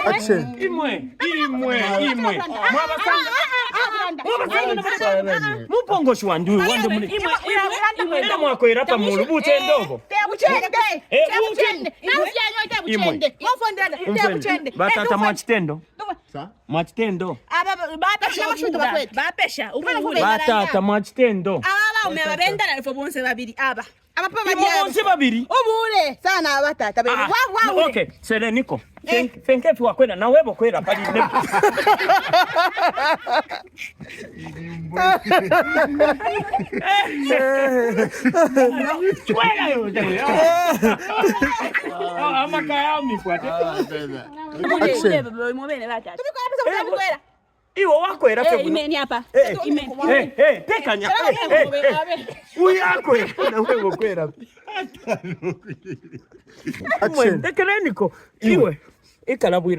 Action. Imwe. Mupongoshi wandu wande mune. Imwe mwakwera pa mulu butendobo. Batata mwachitendo. Mwachitendo. Batata mwachitendo. Umebabendana alifo bonse babiri aba. Bonse babiri. Obule sana abatata bebe. Wa. Okay, Sereniko. Fenke fwa kwenda na webo kwera pali ne. Kwela yo de. Ama kaya mi kwate. Mubene batata. Tubikora pesa kwela. Iwo wakwera fe. Imeni hapa. Imeni. Tekanya. Uyakwe na webo kwera. Action. Tekeneniko. Iwe. Ikala bwino.